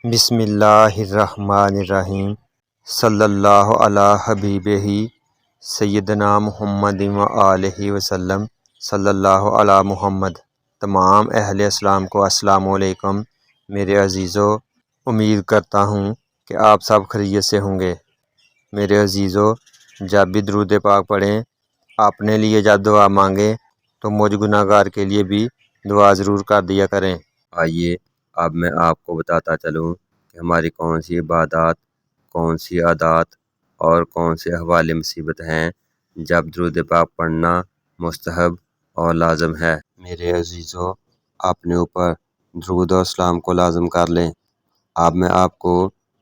بسم اللہ الرحمن الرحیم صلی اللہ علی حبیبہ سیدنا محمد و آلہ وسلم صلی اللہ علی محمد۔ تمام اہل اسلام کو السلام علیکم میرے عزیزو، امید کرتا ہوں کہ آپ سب خیریت سے ہوں گے۔ میرے عزیزو، جب بھی درود پاک پڑھیں، اپنے لیے جب دعا مانگیں تو مجھ گناہ گار کے لیے بھی دعا ضرور کر دیا کریں۔ آئیے اب میں آپ کو بتاتا چلوں کہ ہماری کون سی عبادات، کون سی عادات اور کون سے احوال مصیبت ہیں جب درود پاک پڑھنا مستحب اور لازم ہے۔ میرے عزیزو، اپنے اوپر درود و سلام کو لازم کر لیں۔ اب میں آپ کو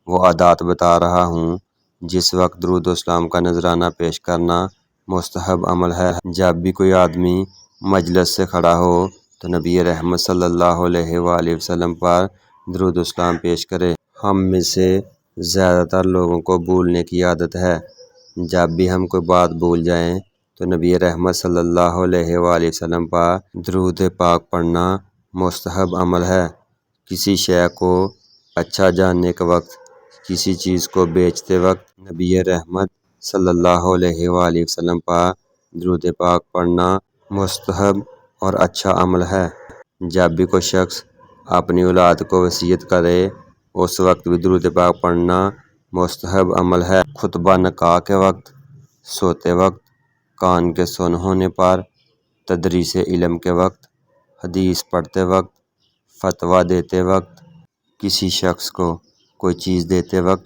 وہ عادات بتا رہا ہوں جس وقت درود و سلام کا نذرانہ پیش کرنا مستحب عمل ہے۔ جب بھی کوئی آدمی مجلس سے کھڑا ہو تو نبی رحمت صلی اللہ علیہ وآلہ وسلم پر درود و سلام پیش کرے۔ ہم میں سے زیادہ تر لوگوں کو بھولنے کی عادت ہے۔ جب بھی ہم کوئی بات بھول جائیں تو نبی رحمت صلی اللہ علیہ وآلہ وسلم پر درود پاک پڑھنا مستحب عمل ہے۔ کسی شے کو اچھا جاننے کے وقت، کسی چیز کو بیچتے وقت نبی رحمت صلی اللہ علیہ وآلہ وسلم پر درود پاک پڑھنا مستحب اور اچھا عمل ہے۔ جب بھی کوئی شخص اپنی اولاد کو وصیت کرے اس وقت بھی درود پاک پڑھنا مستحب عمل ہے۔ خطبہ نکاح کے وقت، سوتے وقت، کان کے سن ہونے پر، تدریس علم کے وقت، حدیث پڑھتے وقت، فتویٰ دیتے وقت، کسی شخص کو کوئی چیز دیتے وقت،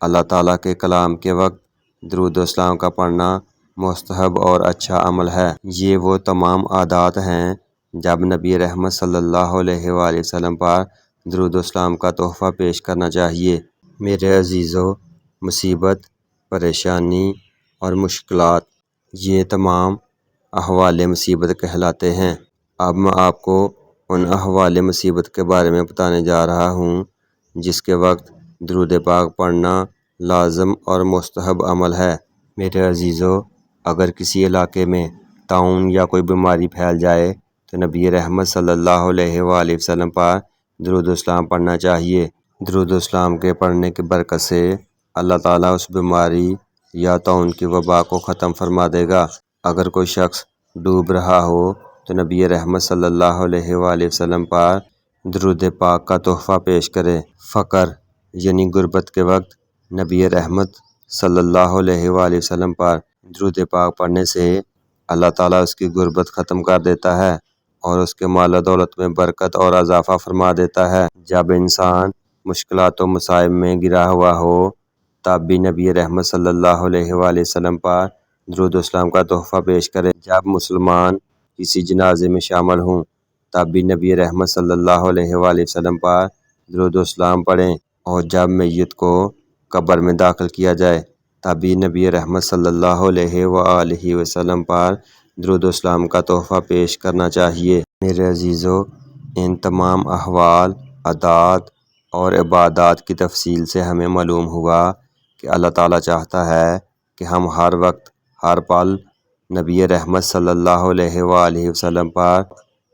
اللہ تعالیٰ کے کلام کے وقت درود و سلام کا پڑھنا مستحب اور اچھا عمل ہے۔ یہ وہ تمام عادات ہیں جب نبی رحمت صلی اللہ علیہ وآلہ وسلم پر درود و سلام کا تحفہ پیش کرنا چاہیے۔ میرے عزیزو، مصیبت، پریشانی اور مشکلات، یہ تمام احوال مصیبت کہلاتے ہیں۔ اب میں آپ کو ان احوال مصیبت کے بارے میں بتانے جا رہا ہوں جس کے وقت درود پاک پڑھنا لازم اور مستحب عمل ہے۔ میرے عزیزو، اگر کسی علاقے میں طاعون یا کوئی بیماری پھیل جائے تو نبی رحمت صلی اللہ علیہ وآلہ وسلم پر درود و سلام پڑھنا چاہیے۔ درود و سلام کے پڑھنے کی برکت سے اللہ تعالیٰ اس بیماری یا طاعون کی وبا کو ختم فرما دے گا۔ اگر کوئی شخص ڈوب رہا ہو تو نبی رحمت صلی اللہ علیہ وآلہ وسلم پر درود پاک کا تحفہ پیش کرے۔ فقر یعنی غربت کے وقت نبی رحمت صلی اللہ علیہ وآلہ وسلم پر درود پاک پڑھنے سے اللہ تعالیٰ اس کی غربت ختم کر دیتا ہے اور اس کے مال و دولت میں برکت اور اضافہ فرما دیتا ہے۔ جب انسان مشکلات و مصائب میں گرا ہوا ہو تب بھی نبی رحمت صلی اللہ علیہ وآلہ وسلم پر درود و سلام کا تحفہ پیش کرے۔ جب مسلمان کسی جنازے میں شامل ہوں تب بھی نبی رحمت صلی اللہ علیہ وآلہ وسلم پر درود و سلام پڑھیں، اور جب میت کو قبر میں داخل کیا جائے تب بھی نبی رحمت صلی اللہ علیہ وآلہ وسلم پر درود و سلام کا تحفہ پیش کرنا چاہیے۔ میرے عزیزو، ان تمام احوال، عادات اور عبادات کی تفصیل سے ہمیں معلوم ہوا کہ اللہ تعالیٰ چاہتا ہے کہ ہم ہر وقت، ہر پل نبی رحمت صلی اللہ علیہ وآلہ وسلم پر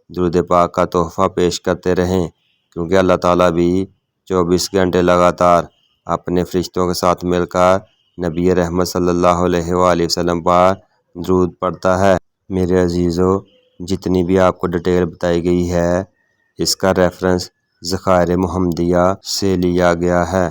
درود پاک کا تحفہ پیش کرتے رہیں، کیونکہ اللہ تعالیٰ بھی 24 گھنٹے لگاتار اپنے فرشتوں کے ساتھ مل کر نبی رحمت صلی اللہ علیہ وآلہ وسلم پر درود پڑھتا ہے۔ میرے عزیزو، جتنی بھی آپ کو ڈیٹیل بتائی گئی ہے اس کا ریفرنس ذخائر محمدیہ سے لیا گیا ہے۔